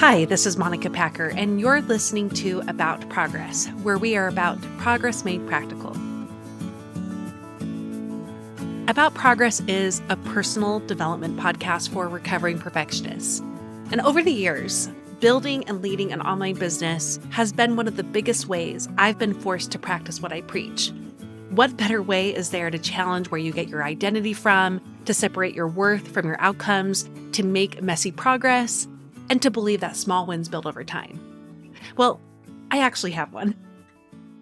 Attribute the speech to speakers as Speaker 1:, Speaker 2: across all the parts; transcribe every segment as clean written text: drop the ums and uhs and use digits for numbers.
Speaker 1: Hi, this is Monica Packer, and you're listening to About Progress, where we are about progress made practical. About Progress is a personal development podcast for recovering perfectionists. And over the years, building and leading an online business has been one of the biggest ways I've been forced to practice what I preach. What better way is there to challenge where you get your identity from, to separate your worth from your outcomes, to make messy progress, and to believe that small wins build over time? Well, I actually have one.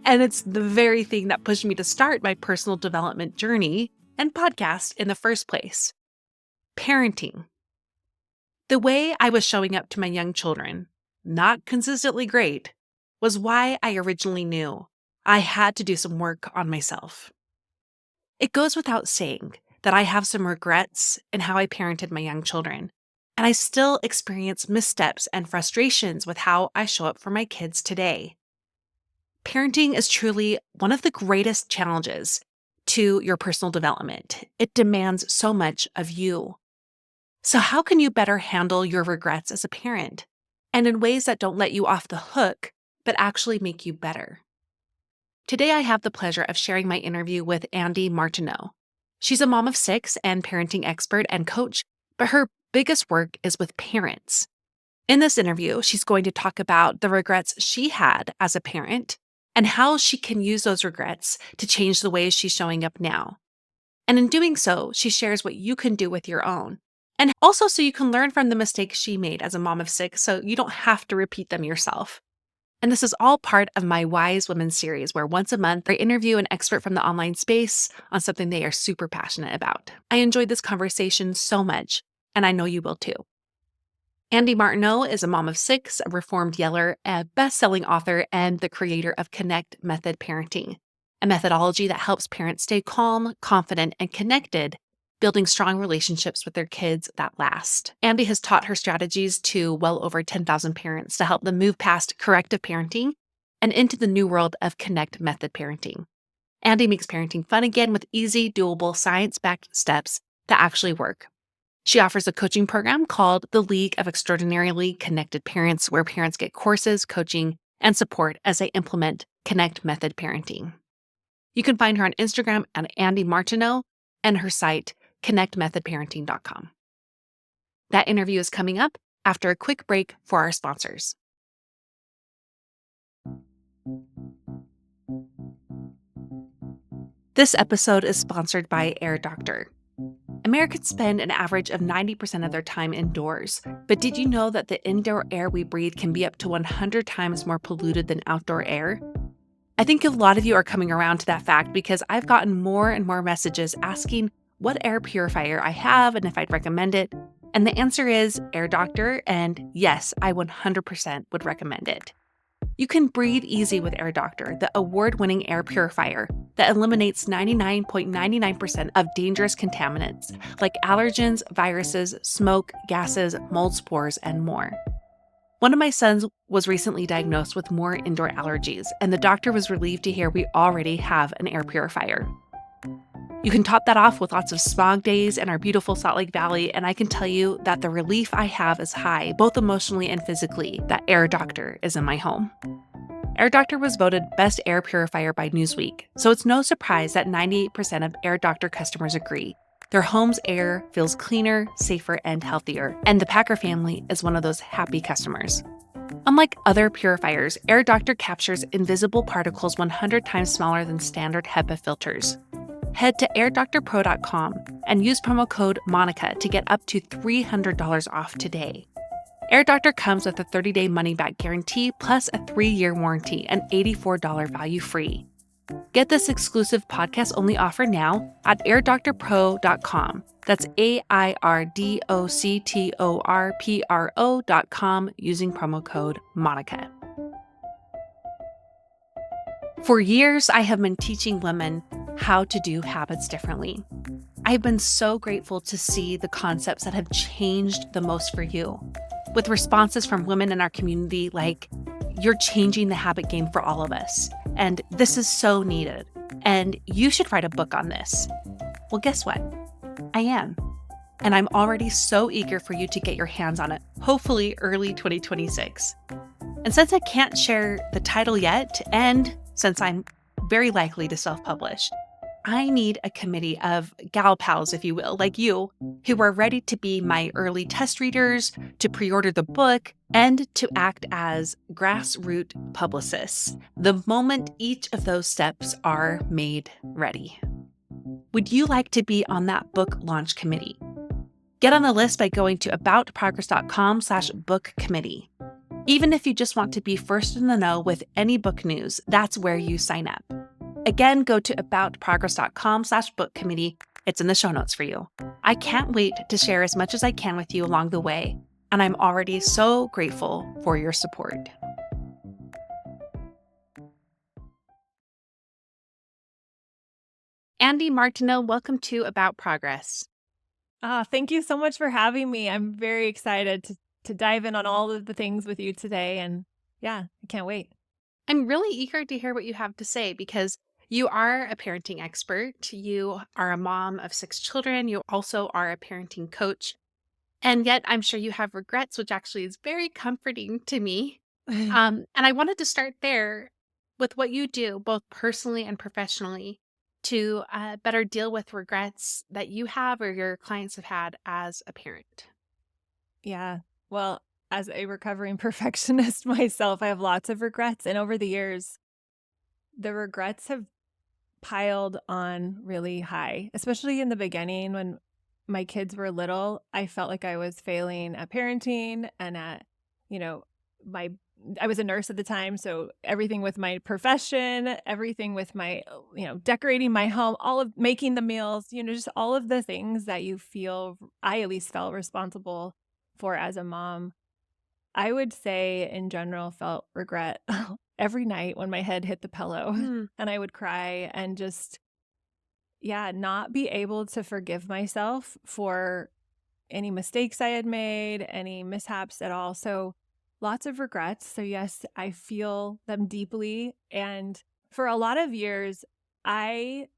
Speaker 1: And it's the very thing that pushed me to start my personal development journey and podcast in the first place. Parenting. The way I was showing up to my young children, not consistently great, was why I originally knew I had to do some work on myself. It goes without saying that I have some regrets in how I parented my young children, and I still experience missteps and frustrations with how I show up for my kids today. Parenting is truly one of the greatest challenges to your personal development. It demands so much of you. So how can you better handle your regrets as a parent, and in ways that don't let you off the hook, but actually make you better? Today, I have the pleasure of sharing my interview with Andee Martineau. She's a mom of 6 and parenting expert and coach, but her biggest work is with parents. In this interview, she's going to talk about the regrets she had as a parent and how she can use those regrets to change the ways she's showing up now. And in doing so, she shares what you can do with your own. And also so you can learn from the mistakes she made as a mom of 6 so you don't have to repeat them yourself. And this is all part of my Wise Women series, where once a month I interview an expert from the online space on something they are super passionate about. I enjoyed this conversation so much, and I know you will too. Andee Martineau is a mom of 6, a reformed yeller, a best-selling author, and the creator of Connect Method Parenting, a methodology that helps parents stay calm, confident, and connected, building strong relationships with their kids that last. Andee has taught her strategies to well over 10,000 parents to help them move past corrective parenting and into the new world of Connect Method Parenting. Andee makes parenting fun again with easy, doable, science-backed steps that actually work. She offers a coaching program called the League of Extraordinarily Connected Parents, where parents get courses, coaching, and support as they implement Connect Method Parenting. You can find her on Instagram at Andee Martineau and her site, connectmethodparenting.com. That interview is coming up after a quick break for our sponsors. This episode is sponsored by Air Doctor. Americans spend an average of 90% of their time indoors, but did you know that the indoor air we breathe can be up to 100 times more polluted than outdoor air? I think a lot of you are coming around to that fact because I've gotten more and more messages asking what air purifier I have and if I'd recommend it. And the answer is Air Doctor, and yes, I 100% would recommend it. You can breathe easy with Air Doctor, the award-winning air purifier that eliminates 99.99% of dangerous contaminants like allergens, viruses, smoke, gases, mold spores, and more. One of my sons was recently diagnosed with more indoor allergies, and the doctor was relieved to hear we already have an air purifier. You can top that off with lots of smog days in our beautiful Salt Lake Valley, and I can tell you that the relief I have is high, both emotionally and physically, that Air Doctor is in my home. Air Doctor was voted Best Air Purifier by Newsweek, so it's no surprise that 98% of Air Doctor customers agree. Their home's air feels cleaner, safer, and healthier, and the Packer family is one of those happy customers. Unlike other purifiers, Air Doctor captures invisible particles 100 times smaller than standard HEPA filters. Head to airdoctorpro.com and use promo code MONICA to get up to $300 off today. Air Doctor comes with a 30-day money-back guarantee plus a 3-year warranty and $84 value free. Get this exclusive podcast-only offer now at airdoctorpro.com. That's airdoctorpro.com using promo code MONICA. For years, I have been teaching women how to do habits differently. I've been so grateful to see the concepts that have changed the most for you, with responses from women in our community like, "You're changing the habit game for all of us," and "This is so needed," and "You should write a book on this." Well, guess what? I am. and I'm already so eager for you to get your hands on it, hopefully early 2026. And since I can't share the title yet, and since I'm very likely to self-publish, I need a committee of gal pals, if you will, like you, who are ready to be my early test readers, to pre-order the book, and to act as grassroots publicists the moment each of those steps are made ready. Would you like to be on that book launch committee? Get on the list by going to aboutprogress.com/book committee. Even if you just want to be first in the know with any book news, that's where you sign up. Again, go to aboutprogress.com/book committee. It's in the show notes for you. I can't wait to share as much as I can with you along the way, and I'm already so grateful for your support. Andee Martineau, welcome to About Progress.
Speaker 2: Thank you so much for having me. I'm very excited to dive in on all of the things with you today. And yeah, I can't wait.
Speaker 1: I'm really eager to hear what you have to say because you are a parenting expert. You are a mom of 6 children. You also are a parenting coach. And yet I'm sure you have regrets, which actually is very comforting to me. And I wanted to start there with what you do, both personally and professionally, to better deal with regrets that you have or your clients have had as a parent.
Speaker 2: Yeah. Well, as a recovering perfectionist myself, I have lots of regrets. And over the years, the regrets have piled on really high, especially in the beginning when my kids were little. I felt like I was failing at parenting and at, you know, my I was a nurse at the time, so everything with my profession, everything with my, decorating my home, all of making the meals, just all of the things that you feel I at least felt responsible for as a mom. I would say in general felt regret every night when my head hit the pillow
Speaker 1: Mm,
Speaker 2: and I would cry and just, yeah, not be able to forgive myself for any mistakes I had made, any mishaps at all. So lots of regrets. So yes, I feel them deeply. And for a lot of years, I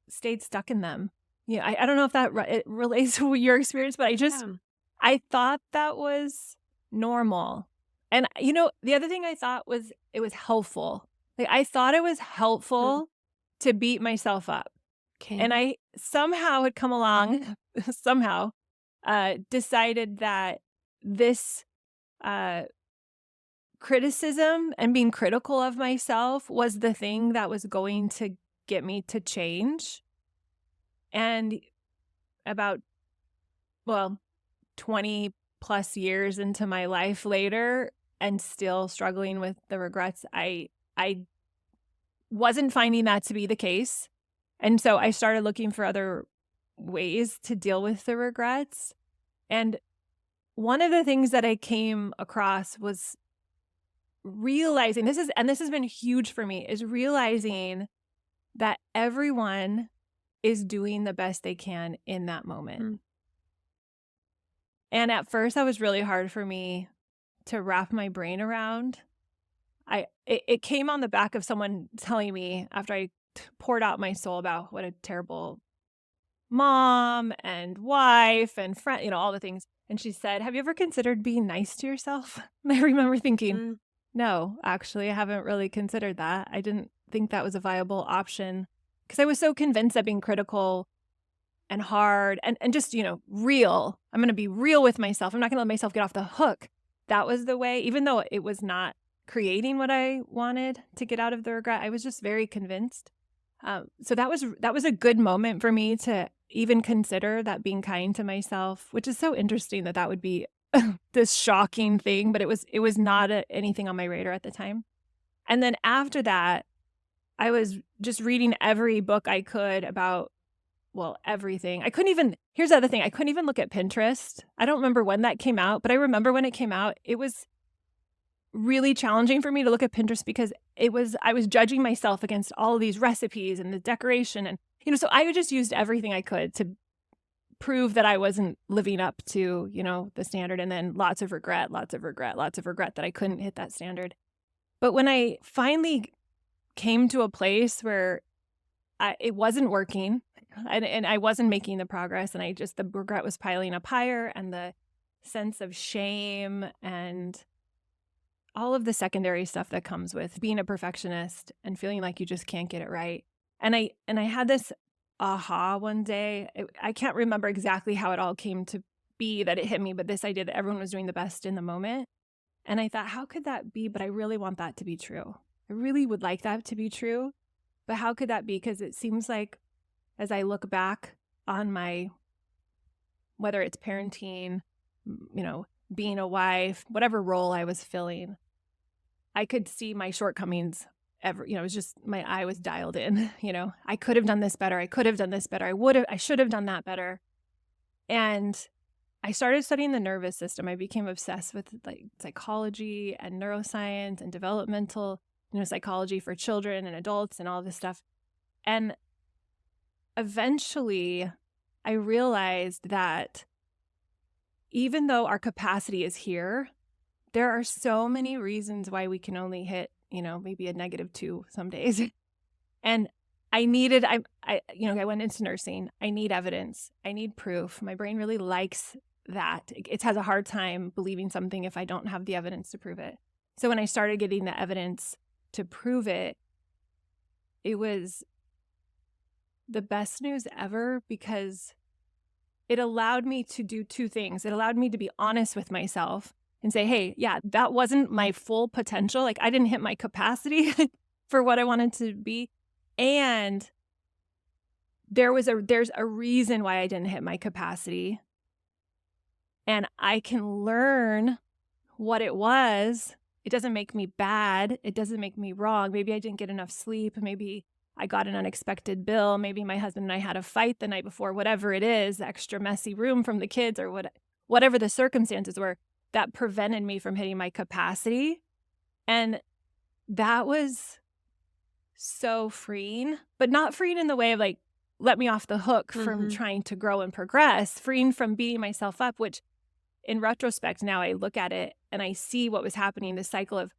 Speaker 2: stayed stuck in them. I don't know if it relates to your experience, but
Speaker 1: yeah.
Speaker 2: I thought that was normal. And, the other thing I thought was it was helpful. Like, I thought it was
Speaker 1: Mm,
Speaker 2: helpful to beat myself up.
Speaker 1: okay.
Speaker 2: And I somehow had come along, somehow, decided that this uh, criticism and being critical of myself was the thing that was going to get me to change. And about, well, 20 plus years into my life later and still struggling with the regrets, I wasn't finding that to be the case. And so I started looking for other ways to deal with the regrets. And one of the things that I came across was realizing this has been huge for me, is realizing that everyone is doing the best they can in that moment.
Speaker 1: Mm,
Speaker 2: And at first that was really hard for me to wrap my brain around. It came on the back of someone telling me after I poured out my soul about what a terrible mom and wife and friend, all the things. And she said, "Have you ever considered being nice to yourself?" And I remember thinking,
Speaker 1: mm,
Speaker 2: no, actually, I haven't really considered that. I didn't think that was a viable option because I was so convinced that being critical and hard and just, real. I'm going to be real with myself. I'm not going to let myself get off the hook. That was the way, even though it was not creating what I wanted to get out of the regret. I was just very convinced. So that was a good moment for me to even consider that being kind to myself, which is so interesting that would be this shocking thing, but it was not anything on my radar at the time. And then after that, I was just reading every book I could about, well, everything. Here's the other thing, I couldn't even look at Pinterest. I don't remember when that came out, but I remember when it came out, it was really challenging for me to look at Pinterest because I was judging myself against all of these recipes and the decoration and, so I just used everything I could to prove that I wasn't living up to, the standard, and then lots of regret, lots of regret, lots of regret that I couldn't hit that standard. But when I finally came to a place where it wasn't working, And I wasn't making the progress, and the regret was piling up higher, and the sense of shame and all of the secondary stuff that comes with being a perfectionist and feeling like you just can't get it right. And I had this aha one day. I can't remember exactly how it all came to be that it hit me, but this idea that everyone was doing the best in the moment. And I thought, how could that be? But I really want that to be true. I really would like that to be true. But how could that be? Because it seems like as I look back on whether it's parenting, being a wife, whatever role I was filling, I could see my shortcomings it was just my eye was dialed in, I could have done this better. I could have done this better. I should have done that better. And I started studying the nervous system. I became obsessed with like psychology and neuroscience and developmental, psychology for children and adults and all this stuff. And eventually I realized that even though our capacity is here, there are so many reasons why we can only hit, maybe a -2 some days. And I went into nursing. I need evidence. I need proof. My brain really likes that. It has a hard time believing something if I don't have the evidence to prove it. So when I started getting the evidence to prove it, it was the best news ever because it allowed me to do two things. It allowed me to be honest with myself and say, hey, yeah, that wasn't my full potential. Like I didn't hit my capacity for what I wanted to be. And there's a reason why I didn't hit my capacity. And I can learn what it was. It doesn't make me bad. It doesn't make me wrong. Maybe I didn't get enough sleep. Maybe I got an unexpected bill. Maybe my husband and I had a fight the night before, whatever it is, extra messy room from the kids or whatever the circumstances were that prevented me from hitting my capacity. And that was so freeing, but not freeing in the way of like, let me off the hook from trying to grow and progress, freeing from beating myself up, which in retrospect, now I look at it and I see what was happening, this cycle of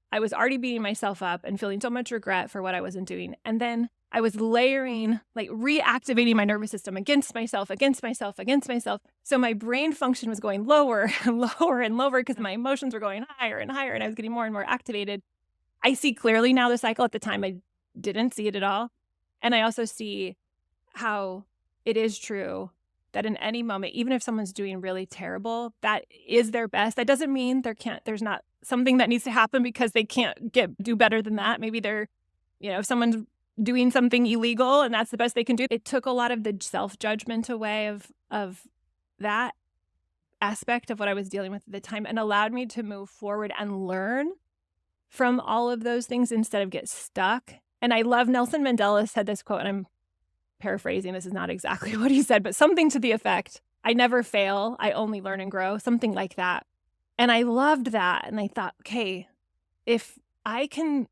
Speaker 2: I was already beating myself up and feeling so much regret for what I wasn't doing. And then I was layering, like reactivating my nervous system against myself. So my brain function was going lower and lower and lower because my emotions were going higher and higher and I was getting more and more activated. I see clearly now the cycle. At the time, I didn't see it at all. And I also see how it is true that in any moment, even if someone's doing really terrible, that is their best. That doesn't mean there's not something that needs to happen because they can't do better than that. Maybe if someone's doing something illegal and that's the best they can do. It took a lot of the self-judgment away of that aspect of what I was dealing with at the time and allowed me to move forward and learn from all of those things instead of get stuck. And I love Nelson Mandela said this quote, and I'm paraphrasing, this is not exactly what he said, but something to the effect, I never fail, I only learn and grow, something like that. And I loved that. And I thought, okay, if I can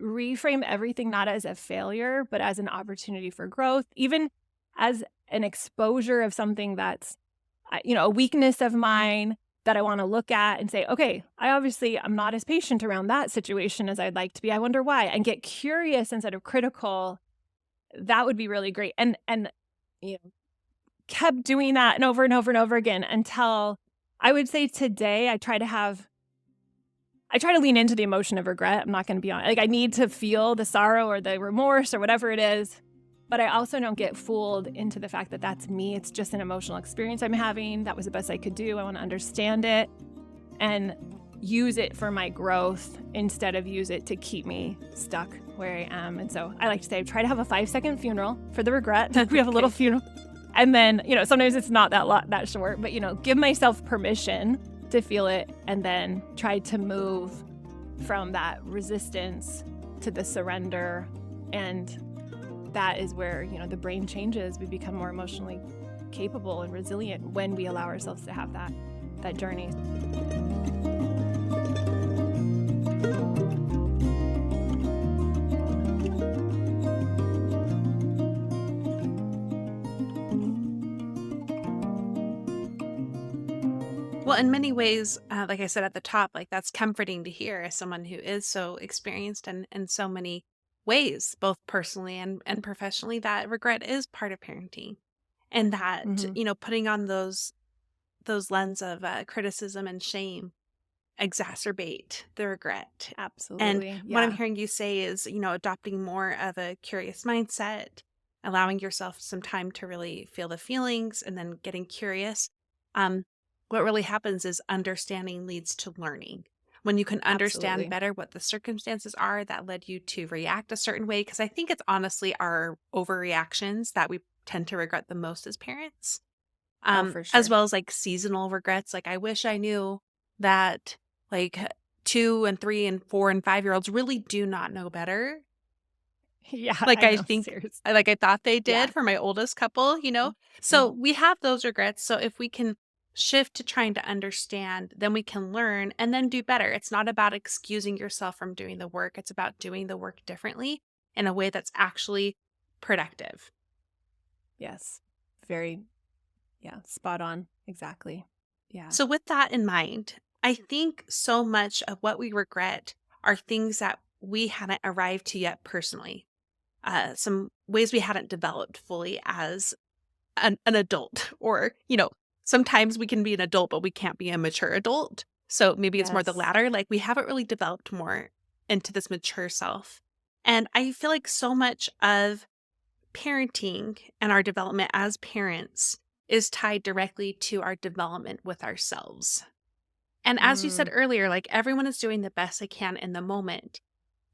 Speaker 2: reframe everything not as a failure, but as an opportunity for growth, even as an exposure of something that's, a weakness of mine that I want to look at and say, okay, I'm not as patient around that situation as I'd like to be. I wonder why, and get curious instead of critical. That would be really great. And kept doing that and over and over and over again until I would say today I try to lean into the emotion of regret. I'm not going to be honest. Like I need to feel the sorrow or the remorse or whatever it is, but I also don't get fooled into the fact that that's me. It's just an emotional experience I'm having. That was the best I could do. I want to understand it and use it for my growth instead of use it to keep me stuck where I am. And so I like to say, try to have a 5-second funeral for the regret. We have a little funeral. And then, sometimes it's not that short, but, give myself permission to feel it and then try to move from that resistance to the surrender. And that is where, the brain changes. We become more emotionally capable and resilient when we allow ourselves to have that journey.
Speaker 1: Well, in many ways, like I said at the top, like that's comforting to hear as someone who is so experienced in so many ways, both personally and professionally, that regret is part of parenting. And that,
Speaker 2: Hmm.
Speaker 1: putting on those lens of criticism and shame exacerbate the regret. And
Speaker 2: Absolutely.
Speaker 1: what I'm
Speaker 2: Yeah.
Speaker 1: hearing you say is, adopting more of a curious mindset, allowing yourself some time to really feel the feelings and then getting curious. Um, what really happens is understanding leads to learning. When you can understand
Speaker 2: Absolutely.
Speaker 1: better what the circumstances are that led you to react a certain way, because I think it's honestly our overreactions that we tend to regret the most as parents,
Speaker 2: Oh, for
Speaker 1: as
Speaker 2: sure.
Speaker 1: well as like seasonal regrets. Like, I wish I knew that like 2 and 3 and 4 and 5 year olds really do not know better.
Speaker 2: Yeah,
Speaker 1: Like,
Speaker 2: I
Speaker 1: I
Speaker 2: know.
Speaker 1: think
Speaker 2: Seriously.
Speaker 1: like I thought they
Speaker 2: Yeah.
Speaker 1: did for my oldest couple. So
Speaker 2: Mhm.
Speaker 1: we have those regrets. So if we can shift to trying to understand, then we can learn and then do better. It's not about excusing yourself from doing the work. It's about doing the work differently in a way that's actually productive.
Speaker 2: Yes. Very, yeah, spot on. Exactly. Yeah.
Speaker 1: So, with that in mind, I think so much of what we regret are things that we hadn't arrived to yet personally. Some ways we hadn't developed fully as an adult, or, sometimes we can be an adult, but we can't be a mature adult. So, maybe it's more the
Speaker 2: Yes.
Speaker 1: latter. Like, we haven't really developed more into this mature self. And I feel like so much of parenting and our development as parents is tied directly to our development with ourselves. And as you said
Speaker 2: Mm,
Speaker 1: earlier, like, everyone is doing the best they can in the moment.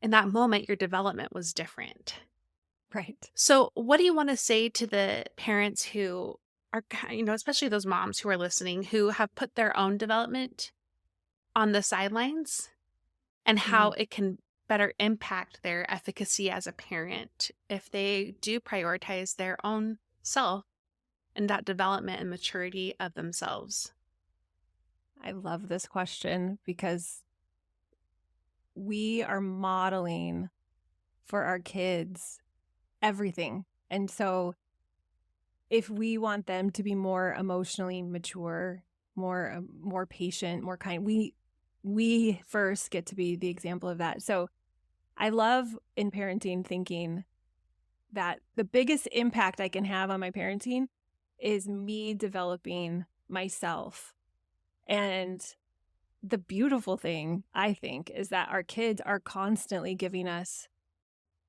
Speaker 1: In that moment, your development was different.
Speaker 2: right.
Speaker 1: So, what do you want to say to the parents who are, especially those moms who are listening, who have put their own development on the sidelines, and how
Speaker 2: Mhm.
Speaker 1: it can better impact their efficacy as a parent if they do prioritize their own self and that development and maturity of themselves?
Speaker 2: I love this question because we are modeling for our kids everything. And so if we want them to be more emotionally mature, more patient, more kind, we first get to be the example of that. So I love in parenting thinking that the biggest impact I can have on my parenting is me developing myself. And the beautiful thing, I think, is that our kids are constantly giving us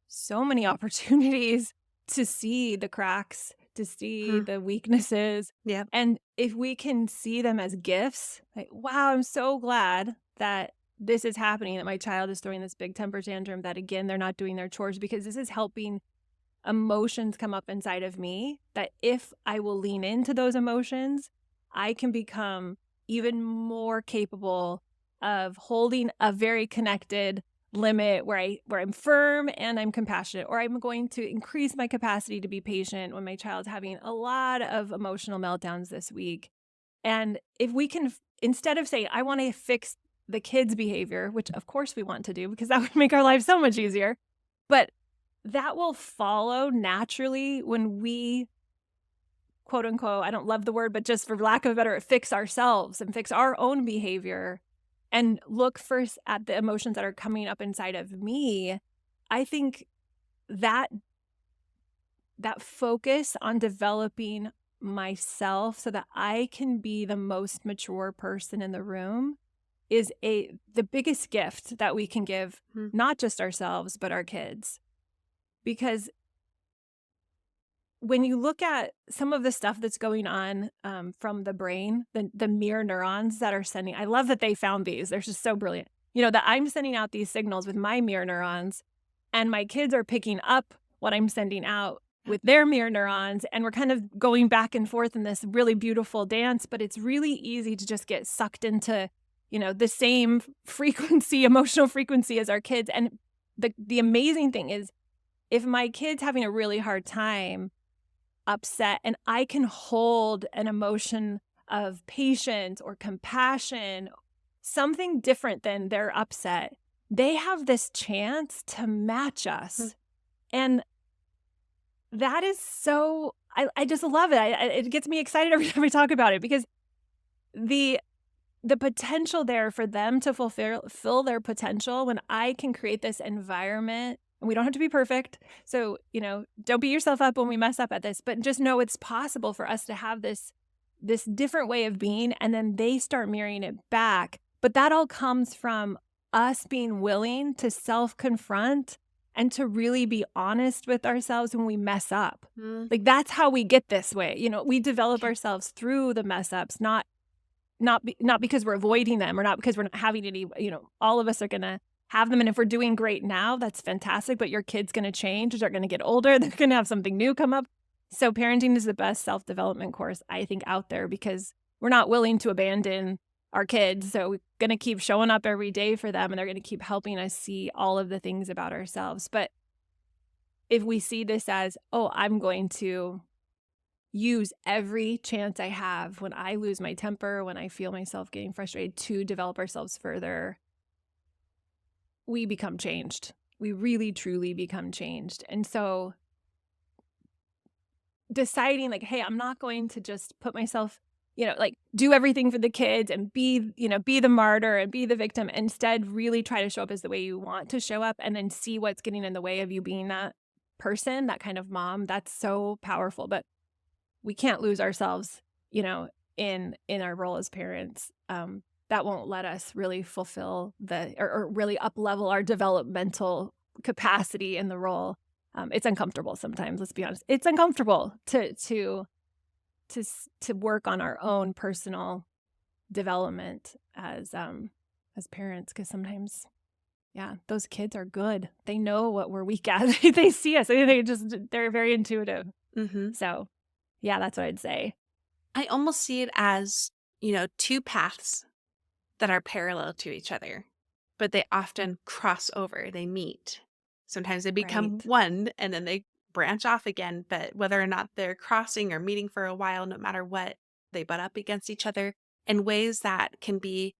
Speaker 2: so many opportunities to see the cracks, to see
Speaker 1: Hmm.
Speaker 2: the weaknesses.
Speaker 1: Yeah.
Speaker 2: And if we can see them as gifts, like, wow, I'm so glad that this is happening, that my child is throwing this big temper tantrum, that again, they're not doing their chores, because this is helping emotions come up inside of me, that if I will lean into those emotions, I can become even more capable of holding a very connected limit where I'm firm and I'm compassionate, or I'm going to increase my capacity to be patient when my child's having a lot of emotional meltdowns this week. And if we can, instead of saying, I want to fix the kids' behavior, which of course we want to do because that would make our lives so much easier, but that will follow naturally when we, quote unquote, I don't love the word, but just for lack of a better, fix ourselves and fix our own behavior and look first at the emotions that are coming up inside of me. I think that that focus on developing myself so that I can be the most mature person in the room is the biggest gift that we can give,
Speaker 1: Hmm.
Speaker 2: not just ourselves but our kids. Because when you look at some of the stuff that's going on from the brain, the mirror neurons that are sending, I love that they found these. They're just so brilliant. That I'm sending out these signals with my mirror neurons, and my kids are picking up what I'm sending out with their mirror neurons. And we're kind of going back and forth in this really beautiful dance, but it's really easy to just get sucked into, the same frequency, emotional frequency as our kids. And the amazing thing is, if my kid's having a really hard time, upset, and I can hold an emotion of patience or compassion, something different than they're upset, they have this chance to match
Speaker 1: Hmm.
Speaker 2: us. And that is so, I just love it. It gets me excited every time we talk about it, because the the potential there for them to fulfill their potential, when I can create this environment and we don't have to be perfect. So, don't beat yourself up when we mess up at this, but just know it's possible for us to have this different way of being, and then they start mirroring it back. But that all comes from us being willing to self-confront and to really be honest with ourselves when we mess up. Like, that's how we get this way. We develop ourselves through the mess ups, not because we're avoiding them, or not because we're not having any. All of us are going to have them. And if we're doing great now, that's fantastic. But your kid's going to change. They're going to get older. They're going to have something new come up. So parenting is the best self-development course, I think, out there, because we're not willing to abandon our kids. So we're going to keep showing up every day for them, and they're going to keep helping us see all of the things about ourselves. But if we see this as, oh, I'm going to use every chance I have when I lose my temper, when I feel myself getting frustrated, to develop ourselves further, we become changed. We really, truly become changed. And so deciding, like, hey, I'm not going to just put myself, do everything for the kids and be the martyr and be the victim. Instead, really try to show up as the way you want to show up, and then see what's getting in the way of you being that person, that kind of mom. That's so powerful. But we can't lose ourselves, in our role as parents. That won't let us really fulfill or really up-level our developmental capacity in the role. It's uncomfortable sometimes. Let's be honest. It's uncomfortable to work on our own personal development as parents, because sometimes, those kids are good. They know what we're weak at. They see us. They're very intuitive. So, that's what I'd say.
Speaker 1: I almost see it as, two paths that are parallel to each other, but they often cross over. They meet. Sometimes they become one, and then they branch off again. But whether or not they're crossing or meeting for a while, no matter what, they butt up against each other in ways that can be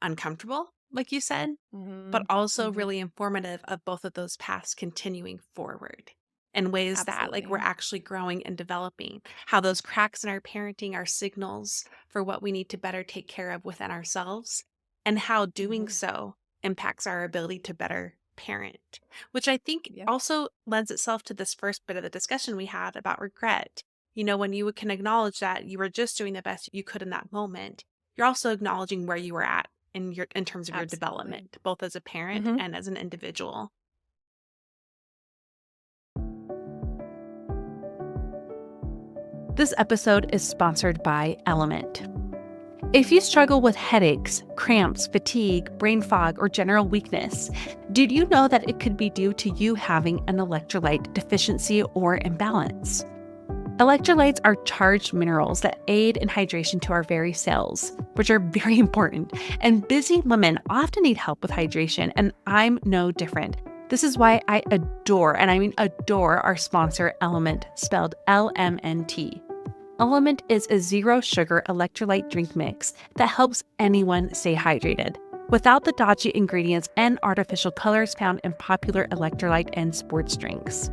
Speaker 1: uncomfortable, like you said, but also really informative of both of those paths continuing forward in ways that, like, we're actually growing and developing. How those cracks in our parenting are signals for what we need to better take care of within ourselves, and how doing so impacts our ability to better parent, which I think also lends itself to this first bit of the discussion we had about regret. When you can acknowledge that you were just doing the best you could in that moment, you're also acknowledging where you were at in terms of your development, both as a parent and as an individual. This episode is sponsored by Element. If you struggle with headaches, cramps, fatigue, brain fog, or general weakness, did you know that it could be due to you having an electrolyte deficiency or imbalance? Electrolytes are charged minerals that aid in hydration to our very cells, which are very important, and busy women often need help with hydration, and I'm no different. This is why I adore, and I mean adore, our sponsor, Element, spelled LMNT. Element is a zero-sugar electrolyte drink mix that helps anyone stay hydrated, without the dodgy ingredients and artificial colors found in popular electrolyte and sports drinks.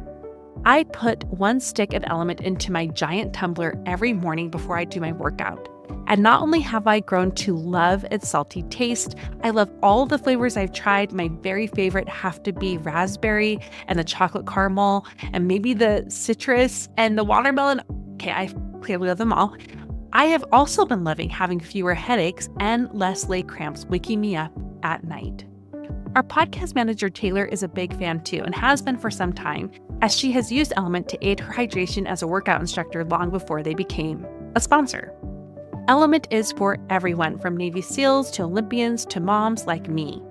Speaker 1: I put 1 stick of Element into my giant tumbler every morning before I do my workout. And not only have I grown to love its salty taste, I love all the flavors I've tried. My very favorite have to be raspberry and the chocolate caramel, and maybe the citrus and the watermelon. Okay, I clearly love them all. I have also been loving having fewer headaches and less leg cramps waking me up at night. Our podcast manager, Taylor, is a big fan too, and has been for some time, as she has used Element to aid her hydration as a workout instructor long before they became a sponsor. Element is for everyone, from Navy SEALs to Olympians to moms like me.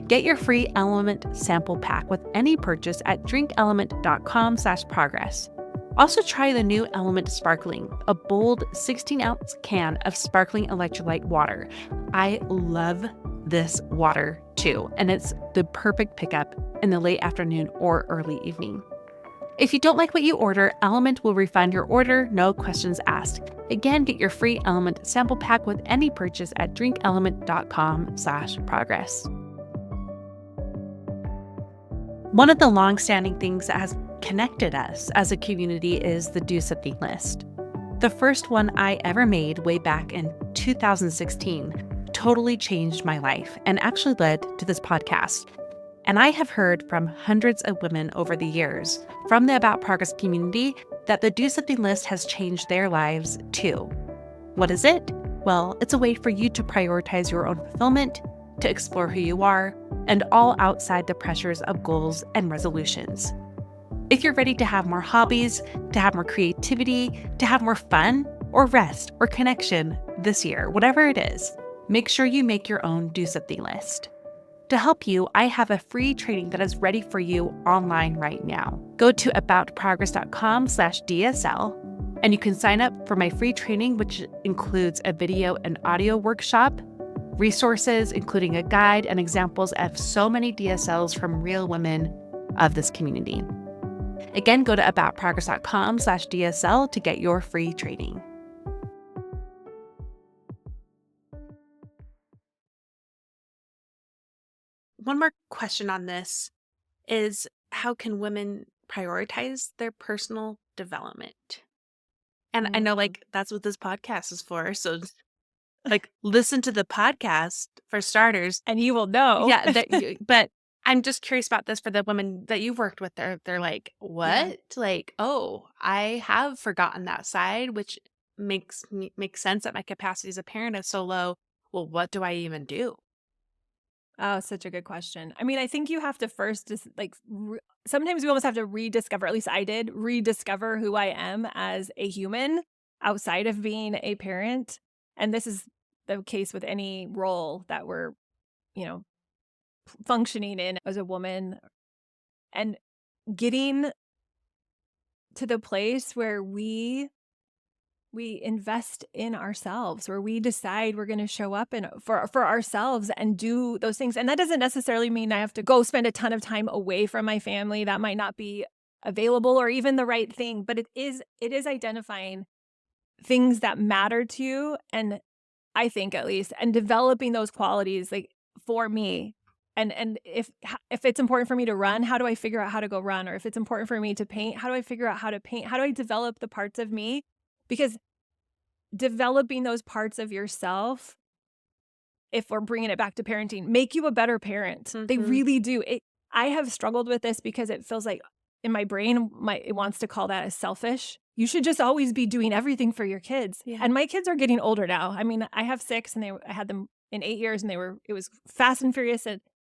Speaker 1: Get your free Element sample pack with any purchase at drinkelement.com/progress. Also try the new Element Sparkling, a bold 16-ounce can of sparkling electrolyte water. I love this water too, and it's the perfect pickup in the late afternoon or early evening. If you don't like what you order, Element will refund your order, no questions asked. Again, get your free Element sample pack with any purchase at drinkelement.com/progress. One of the long-standing things that has connected us as a community is the Do Something list. The first one I ever made way back in 2016 totally changed my life and actually led to this podcast. And I have heard from hundreds of women over the years from the About Progress community that the Do Something list has changed their lives too. What is it? Well, it's a way for you to prioritize your own fulfillment, to explore who you are, and all outside the pressures of goals and resolutions. If you're ready to have more hobbies, to have more creativity, to have more fun, or rest, or connection this year, whatever it is, make sure you make your own Do Something list. To help you, I have a free training that is ready for you online right now. Go to aboutprogress.com/DSL, and you can sign up for my free training, which includes a video and audio workshop, resources, including a guide and examples of so many DSLs from real women of this community. Again, go to aboutprogress.com/DSL to get your free training. One more question on this is, how can women prioritize their personal development? And I know, like, that's what this podcast is for. So, like, listen to the podcast for starters.
Speaker 2: And you will know.
Speaker 1: Yeah, but I'm just curious about this for the women that you've worked with. They're like, what?
Speaker 2: Yeah.
Speaker 1: Like, oh, I have forgotten that side, which makes sense that my capacity as a parent is so low. Well, what do I even do?
Speaker 2: Oh, such a good question. I mean, I think you have to first just sometimes we almost have to rediscover, at least I did, rediscover who I am as a human outside of being a parent. And this is the case with any role that we're, you know, functioning in as a woman, and getting to the place where we invest in ourselves, where we decide we're going to show up and for ourselves and do those things. And that doesn't necessarily mean I have to go spend a ton of time away from my family. That might not be available or even the right thing, but it is identifying things that matter to you, and I think at least, and developing those qualities, like, for me. And if it's important for me to run, how do I figure out how to go run? Or if it's important for me to paint, how do I figure out how to paint? How do I develop the parts of me? Because developing those parts of yourself, if we're bringing it back to parenting, make you a better parent. They really do. I have struggled with this because it feels like in my brain, it wants to call that as selfish. You should just always be doing everything for your kids.
Speaker 1: Yeah.
Speaker 2: And my kids are getting older now. I mean, I have 6 and I had them in 8 years, and it was fast and furious.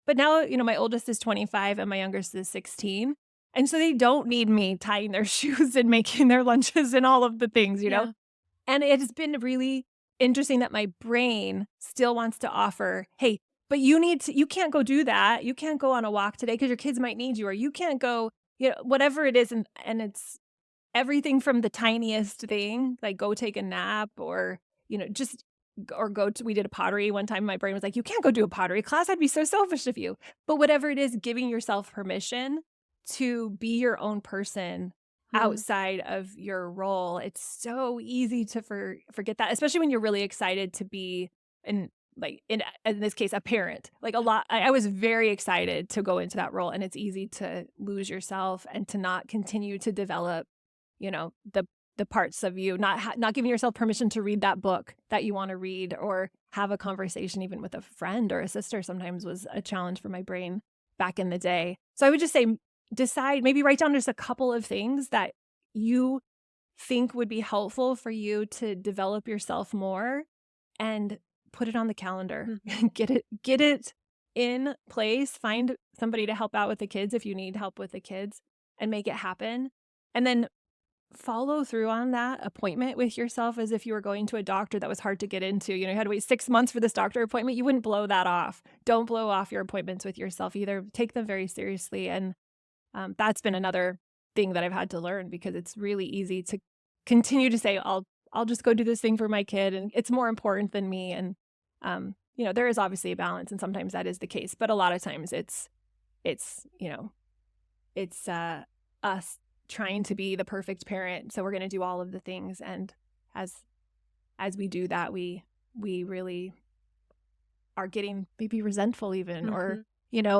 Speaker 2: But now, my oldest is 25 and my youngest is 16. And so they don't need me tying their shoes and making their lunches and all of the things, you know? And it has been really interesting that my brain still wants to offer, hey, but you can't go do that. You can't go on a walk today because your kids might need you, or you can't go, whatever it is. And it's everything from the tiniest thing, like go take a nap, or, we did a pottery one time. My brain was like, you can't go do a pottery class. I'd be so selfish of you. But whatever it is, giving yourself permission to be your own person outside of your role. It's so easy to forget that, especially when you're really excited to be in this case, a parent. Like I was very excited to go into that role, and it's easy to lose yourself and to not continue to develop, the parts of you, not giving yourself permission to read that book that you want to read, or have a conversation even with a friend or a sister. Sometimes was a challenge for my brain back in the day. So I would just say, decide, maybe write down just a couple of things that you think would be helpful for you to develop yourself more, and put it on the calendar. Get it in place. Find somebody to help out with the kids if you need help with the kids, and make it happen. And then follow through on that appointment with yourself as if you were going to a doctor that was hard to get into. You had to wait 6 months for this doctor appointment. You wouldn't blow that off. Don't blow off your appointments with yourself either. Take them very seriously. And that's been another thing that I've had to learn, because it's really easy to continue to say, I'll just go do this thing for my kid, and it's more important than me. And there is obviously a balance, and sometimes that is the case, but a lot of times it's us trying to be the perfect parent. So we're going to do all of the things, and as we do that, we really are getting maybe resentful even, or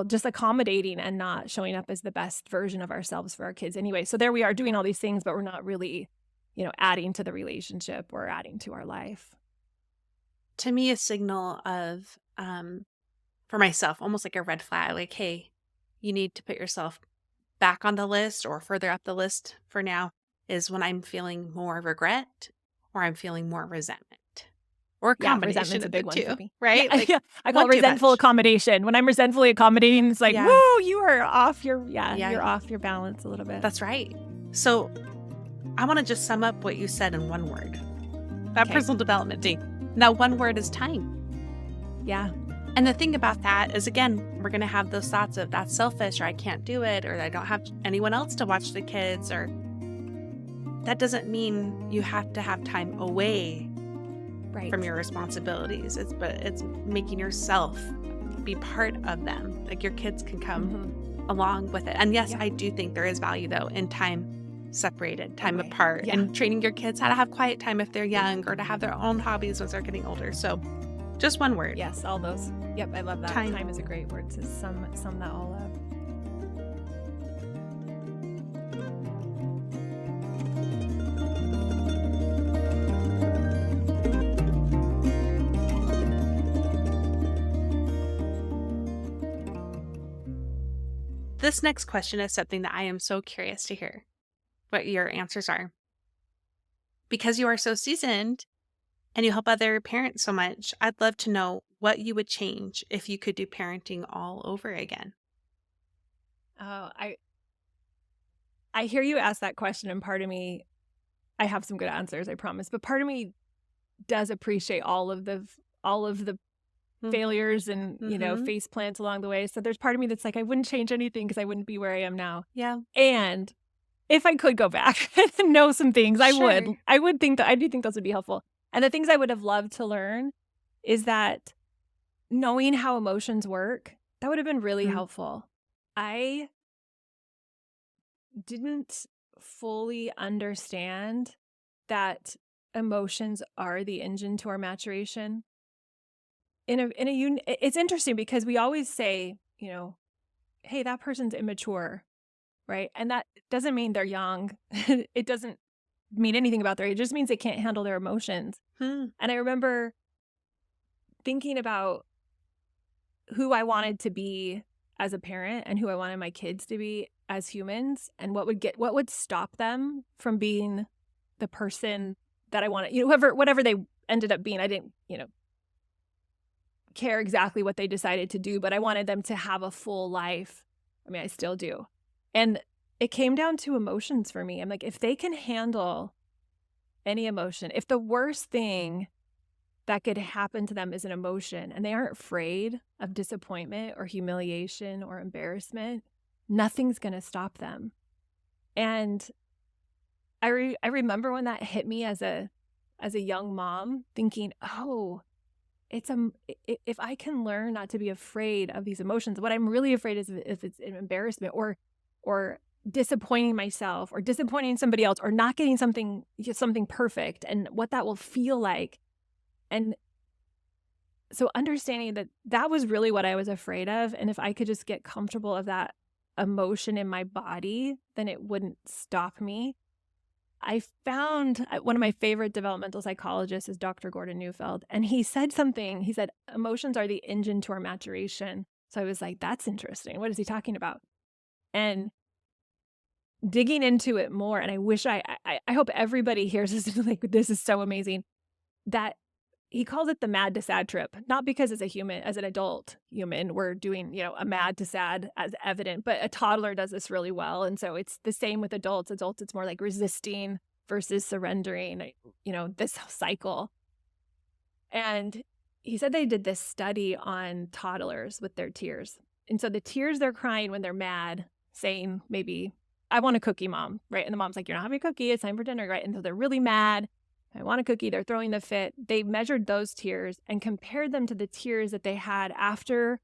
Speaker 2: just accommodating and not showing up as the best version of ourselves for our kids anyway. So there we are doing all these things, but we're not really, adding to the relationship or adding to our life.
Speaker 1: To me, a signal of, for myself, almost like a red flag, like, hey, you need to put yourself back on the list or further up the list for now is when I'm feeling more regret or I'm feeling more resentment or a
Speaker 2: Yeah,
Speaker 1: combination
Speaker 2: resentment's a
Speaker 1: of the
Speaker 2: big one for
Speaker 1: two,
Speaker 2: me. Yeah,
Speaker 1: right? Like
Speaker 2: yeah. I call
Speaker 1: one
Speaker 2: it
Speaker 1: too
Speaker 2: resentful
Speaker 1: much.
Speaker 2: accommodation. When I'm resentfully accommodating, it's like,
Speaker 1: Yeah.
Speaker 2: whoa, you are off your
Speaker 1: Yeah.
Speaker 2: you're off your balance a little bit.
Speaker 1: That's right. So I want to just sum up what you said in one word. That
Speaker 2: Okay.
Speaker 1: personal development thing. Now, one word is time.
Speaker 2: Yeah.
Speaker 1: And the thing about that is, again, we're going to have those thoughts of that's selfish or I can't do it or I don't have anyone else to watch the kids, or that doesn't mean you have to have time away from your responsibilities. It's making yourself be part of them. Like your kids can come along with it. And yes, I do think there is value though in time separated, time apart, and training your kids how to have quiet time if they're young or to have their own hobbies once they're getting older. So just one word.
Speaker 2: Yes, all those. Yep, I love that. Time is a great word to sum that all up.
Speaker 1: This next question is something that I am so curious to hear what your answers are. Because you are so seasoned and you help other parents so much, I'd love to know what you would change if you could do parenting all over again.
Speaker 2: Oh, I hear you ask that question, and part of me, I have some good answers, I promise. But part of me does appreciate all of the failures and face plants along the way. So there's part of me that's like, I wouldn't change anything because I wouldn't be where I am now.
Speaker 1: Yeah.
Speaker 2: And if I could go back and know some things, I would. I would think that I do think those would be helpful. And the things I would have loved to learn is that knowing how emotions work, that would have been really helpful. I didn't fully understand that emotions are the engine to our maturation. It's interesting because we always say, hey, that person's immature, right? And that doesn't mean they're young. It doesn't mean anything about their age. It just means they can't handle their emotions. And I remember thinking about who I wanted to be as a parent and who I wanted my kids to be as humans, and what would stop them from being the person that I wanted, whatever they ended up being. I didn't, care exactly what they decided to do, but I wanted them to have a full life. I mean, I still do. And it came down to emotions for me. I'm like, if they can handle any emotion, if the worst thing that could happen to them is an emotion and they aren't afraid of disappointment or humiliation or embarrassment, nothing's going to stop them. And I remember when that hit me as a young mom, thinking, oh, if I can learn not to be afraid of these emotions, what I'm really afraid is if it's an embarrassment or disappointing myself or disappointing somebody else or not getting something perfect and what that will feel like. And so understanding that was really what I was afraid of. And if I could just get comfortable of that emotion in my body, then it wouldn't stop me. I found one of my favorite developmental psychologists is Dr. Gordon Neufeld. And he said something, he said, emotions are the engine to our maturation. So I was like, that's interesting. What is he talking about? And digging into it more, and I wish I hope everybody hears this, like, this is so amazing, that he calls it the mad to sad trip, not because as an adult human, we're doing, a mad to sad as evident, but a toddler does this really well. And so it's the same with adults. Adults, it's more like resisting versus surrendering, this cycle. And he said they did this study on toddlers with their tears. And so the tears they're crying when they're mad, saying maybe, I want a cookie, Mom, right? And the mom's like, you're not having a cookie, it's time for dinner, right? And so they're really mad. I want a cookie. They're throwing the fit. They measured those tears and compared them to the tears that they had after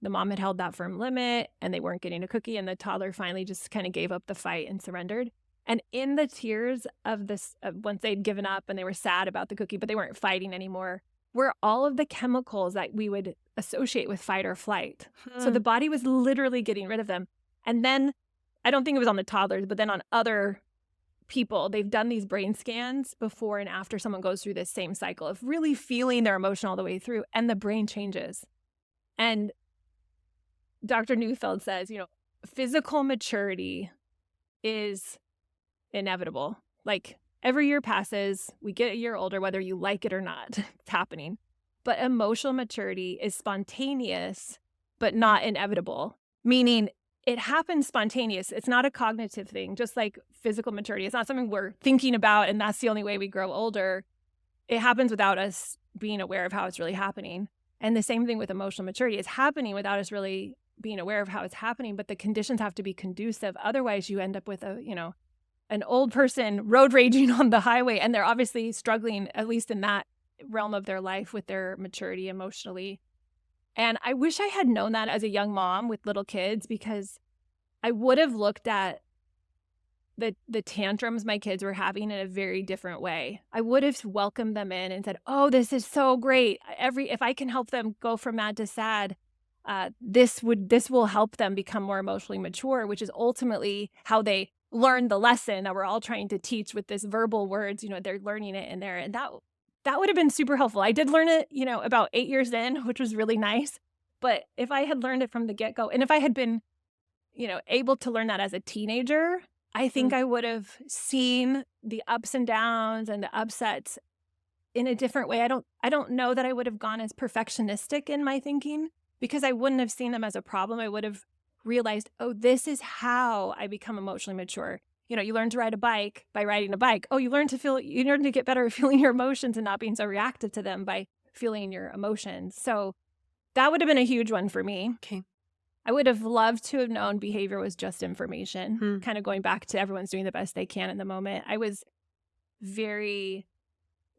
Speaker 2: the mom had held that firm limit and they weren't getting a cookie. And the toddler finally just kind of gave up the fight and surrendered. And in the tears of this, once they'd given up and they were sad about the cookie, but they weren't fighting anymore, were all of the chemicals that we would associate with fight or flight. So the body was literally getting rid of them. And then, I don't think it was on the toddlers, but then on other people, they've done these brain scans before and after someone goes through this same cycle of really feeling their emotion all the way through, and the brain changes. And Dr. Neufeld says, physical maturity is inevitable. Like every year passes, we get a year older, whether you like it or not. It's happening. But emotional maturity is spontaneous, but not inevitable, meaning it happens spontaneous. It's not a cognitive thing, just like physical maturity. It's not something we're thinking about, and that's the only way we grow older. It happens without us being aware of how it's really happening. And the same thing with emotional maturity. It's happening without us really being aware of how it's happening, but the conditions have to be conducive. Otherwise, you end up with an old person road raging on the highway, and they're obviously struggling, at least in that realm of their life, with their maturity emotionally. And I wish I had known that as a young mom with little kids, because I would have looked at the tantrums my kids were having in a very different way. I would have welcomed them in and said, "Oh, this is so great. If I can help them go from mad to sad, this will help them become more emotionally mature," which is ultimately how they learn the lesson that we're all trying to teach with this verbal words. They're learning it in there, and that would have been super helpful. I did learn it, about 8 years in, which was really nice. But if I had learned it from the get-go, and if I had been, able to learn that as a teenager, I think I would have seen the ups and downs and the upsets in a different way. I don't know that I would have gone as perfectionistic in my thinking, because I wouldn't have seen them as a problem. I would have realized, oh, this is how I become emotionally mature. You learn to ride a bike by riding a bike. Oh, you learn to get better at feeling your emotions and not being so reactive to them by feeling your emotions. So that would have been a huge one for me.
Speaker 1: Okay.
Speaker 2: I would have loved to have known behavior was just information, kind of going back to everyone's doing the best they can in the moment. I was very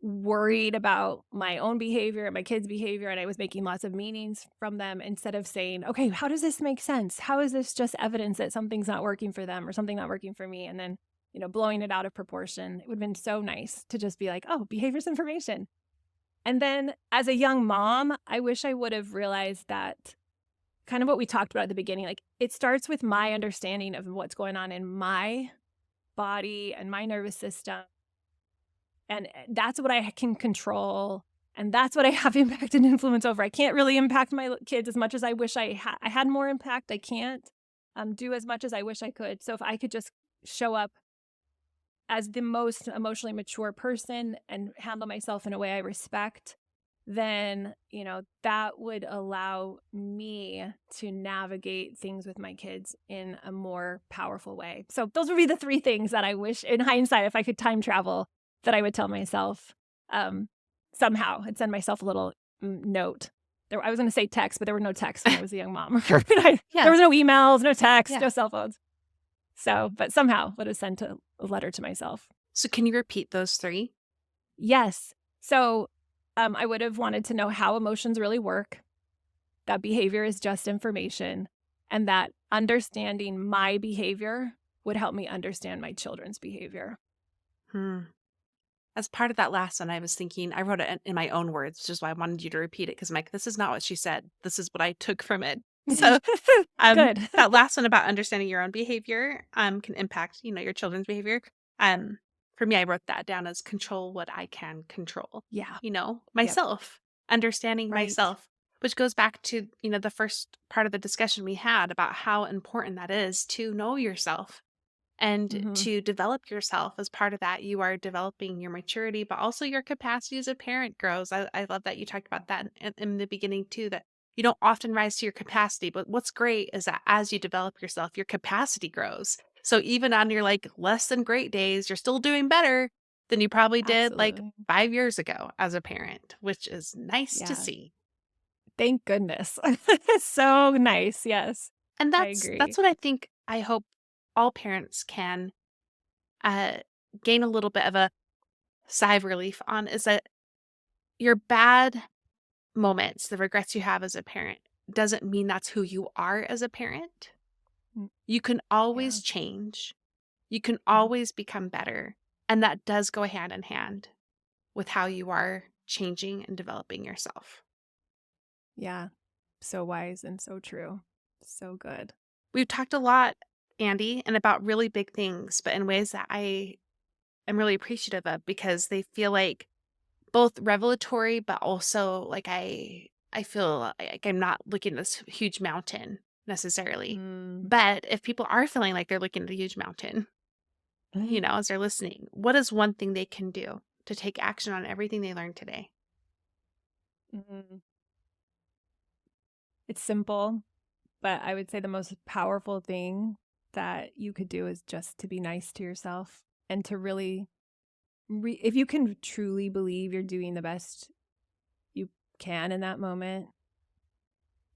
Speaker 2: worried about my own behavior and my kids' behavior, and I was making lots of meanings from them instead of saying, okay, how does this make sense? How is this just evidence that something's not working for them or something not working for me? And then, blowing it out of proportion. It would have been so nice to just be like, oh, behavior's information. And then as a young mom, I wish I would have realized that kind of what we talked about at the beginning, like it starts with my understanding of what's going on in my body and my nervous system. And that's what I can control. And that's what I have impact and influence over. I can't really impact my kids as much as I wish I had more impact. I can't do as much as I wish I could. So if I could just show up as the most emotionally mature person and handle myself in a way I respect, then, that would allow me to navigate things with my kids in a more powerful way. So those would be the 3 things that I wish, in hindsight, if I could time travel, that I would tell myself. Somehow I'd send myself a little note. I was going to say text, but there were no texts when I was a young mom. There was no emails, no text, no cell phones. So, but somehow would have sent a letter to myself.
Speaker 1: So can you repeat those 3?
Speaker 2: Yes. So I would have wanted to know how emotions really work, that behavior is just information, and that understanding my behavior would help me understand my children's behavior.
Speaker 1: As part of that last one, I was thinking, I wrote it in my own words, which is why I wanted you to repeat it, because I'm like, this is not what she said. This is what I took from it. So
Speaker 2: Good.
Speaker 1: That last one about understanding your own behavior can impact, your children's behavior. For me, I wrote that down as control what I can control.
Speaker 2: Yeah.
Speaker 1: Myself, understanding
Speaker 2: Right.
Speaker 1: myself, which goes back to, the first part of the discussion we had about how important that is to know yourself and to develop yourself. As part of that, you are developing your maturity, but also your capacity as a parent grows. I love that you talked about that in the beginning too, that you don't often rise to your capacity, but what's great is that as you develop yourself, your capacity grows. So even on your less than great days, you're still doing better than you probably did
Speaker 2: Absolutely.
Speaker 1: 5 years ago as a parent, which is nice to see.
Speaker 2: Thank goodness. So nice. Yes.
Speaker 1: And
Speaker 2: I
Speaker 1: that's
Speaker 2: agree.
Speaker 1: what I hope all parents can gain a little bit of a sigh of relief on, is that your bad moments, the regrets you have as a parent, doesn't mean that's who you are as a parent. You can always change. You can always become better. And that does go hand in hand with how you are changing and developing yourself.
Speaker 2: Yeah. So wise and so true. So good.
Speaker 1: We've talked a lot, Andee, and about really big things, but in ways that I am really appreciative of, because they feel like both revelatory, but also I feel like I'm not looking at this huge mountain necessarily.
Speaker 2: Mm.
Speaker 1: But if people are feeling like they're looking at a huge mountain, as they're listening, what is one thing they can do to take action on everything they learned today?
Speaker 2: Mm. It's simple, but I would say the most powerful thing that you could do is just to be nice to yourself and to really, if you can truly believe you're doing the best you can in that moment,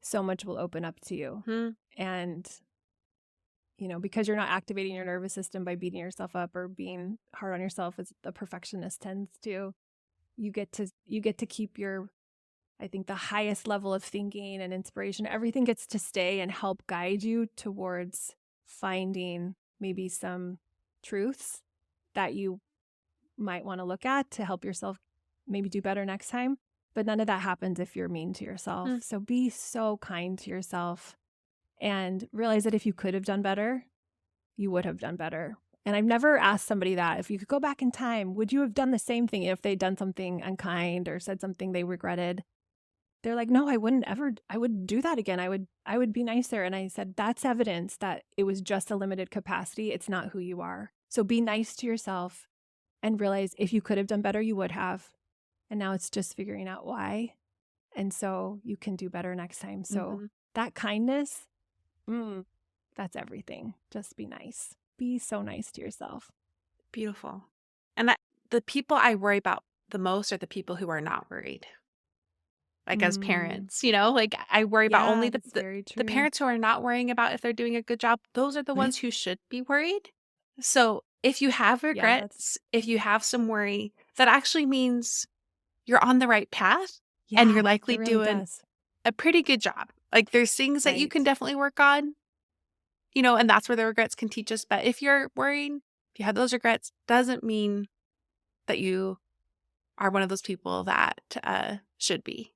Speaker 2: so much will open up to you. And, because you're not activating your nervous system by beating yourself up or being hard on yourself as the perfectionist tends to, you get to keep your, I think, the highest level of thinking and inspiration. Everything gets to stay and help guide you towards finding maybe some truths that you might want to look at to help yourself maybe do better next time. But none of that happens if you're mean to yourself. So be so kind to yourself and realize that if you could have done better, you would have done better. And I've never asked somebody that, if you could go back in time, would you have done the same thing if they'd done something unkind or said something they regretted? They're like, no, I wouldn't ever, I would do that again. I would be nicer. And I said, that's evidence that it was just a limited capacity. It's not who you are. So be nice to yourself and realize if you could have done better, you would have. And now it's just figuring out why. And so you can do better next time. So that kindness, that's everything. Just be nice. Be so nice to yourself.
Speaker 1: Beautiful. And the people I worry about the most are the people who are not worried. Like as parents, like I worry about only the parents who are not worrying about if they're doing a good job. Those are the ones who should be worried. So if you have regrets, if you have some worry, that actually means you're on the right path and you're likely doing a pretty good job. Like there's things that you can definitely work on, and that's where the regrets can teach us. But if you're worried, if you have those regrets, doesn't mean that you are one of those people that should be.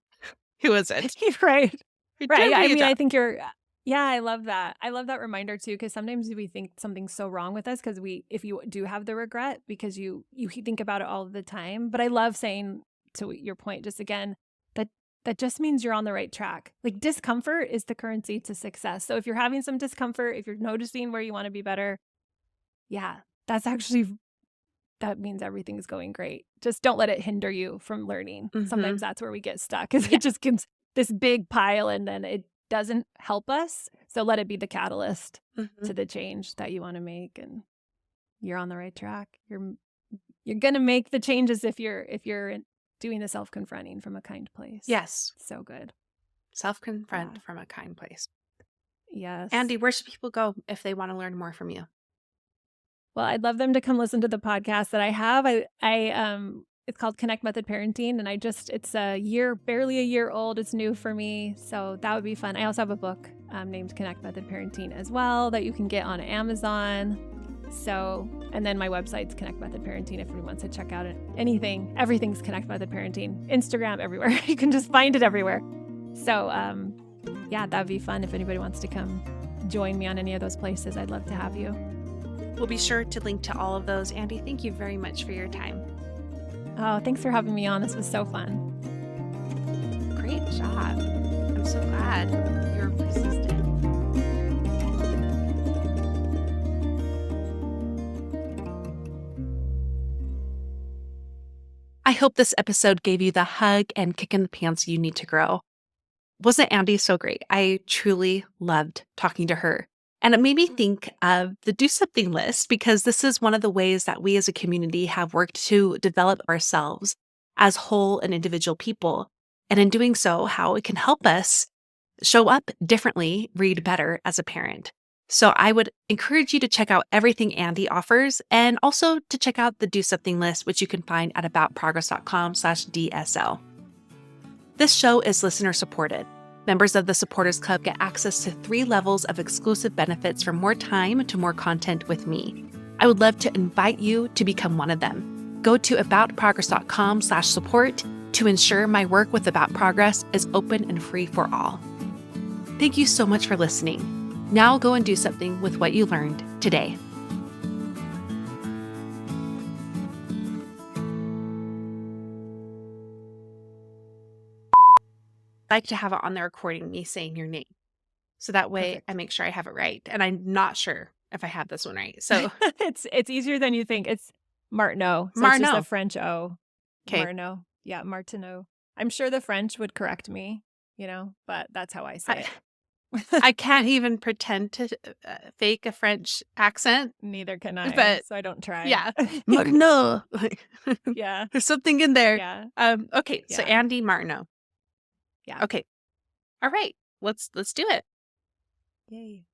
Speaker 1: Who isn't?
Speaker 2: Right. Right. I mean, I think I love that. I love that reminder too, because sometimes we think something's so wrong with us because if you do have the regret, because you think about it all the time. But I love saying, to your point, just again, that just means you're on the right track. Like discomfort is the currency to success. So if you're having some discomfort, if you're noticing where you want to be better, that means everything's going great. Just don't let it hinder you from learning. Sometimes that's where we get stuck, is it just gives this big pile and then it doesn't help us. So let it be the catalyst to the change that you want to make, and you're on the right track. You're going to make the changes if you're doing the self-confronting from a kind place.
Speaker 1: Yes.
Speaker 2: So good.
Speaker 1: Self-confront from a kind place.
Speaker 2: Yes.
Speaker 1: Andee, where should people go if they want to learn more from you?
Speaker 2: Well, I'd love them to come listen to the podcast that I have. It's called Connect Method Parenting, and it's barely a year old. It's new for me, so that would be fun. I also have a book named Connect Method Parenting as well that you can get on Amazon. So, and then my website's Connect Method Parenting if anyone wants to check out anything. Everything's Connect Method Parenting. Instagram, everywhere. You can just find it everywhere. So, that'd be fun if anybody wants to come join me on any of those places. I'd love to have you.
Speaker 1: We'll be sure to link to all of those. Andee, thank you very much for your time.
Speaker 2: Oh, thanks for having me on. This was so fun.
Speaker 1: Great job. I'm so glad you're persistent. I hope this episode gave you the hug and kick in the pants you need to grow. Wasn't Andee so great? I truly loved talking to her. And it made me think of the do something list, because this is one of the ways that we as a community have worked to develop ourselves as whole and individual people. And in doing so, how it can help us show up differently, read better as a parent. So I would encourage you to check out everything Andee offers, and also to check out the do something list, which you can find at aboutprogress.com/DSL. This show is listener supported. Members of the Supporters Club get access to 3 levels of exclusive benefits, from more time to more content with me. I would love to invite you to become one of them. Go to aboutprogress.com/support to ensure my work with About Progress is open and free for all. Thank you so much for listening. Now go and do something with what you learned today. I'd like to have it on the recording, me saying your name. So that way I
Speaker 2: Perfect.
Speaker 1: make sure I have it right. And I'm not sure if I have this one right. So
Speaker 2: It's easier than you think. It's Martineau. So it's just a
Speaker 1: Martineau.
Speaker 2: French O.
Speaker 1: Okay.
Speaker 2: Martineau. Yeah, Martineau. I'm sure the French would correct me, but that's how I say
Speaker 1: I,
Speaker 2: it.
Speaker 1: I can't even pretend to fake a French accent,
Speaker 2: Neither can I,
Speaker 1: but
Speaker 2: so I don't try.
Speaker 1: yeah, Martineau.
Speaker 2: Yeah.
Speaker 1: There's something in there.
Speaker 2: Yeah.
Speaker 1: Okay, so
Speaker 2: Yeah.
Speaker 1: Andee Martineau.
Speaker 2: Yeah.
Speaker 1: Okay, all right, let's do it.
Speaker 2: Yay.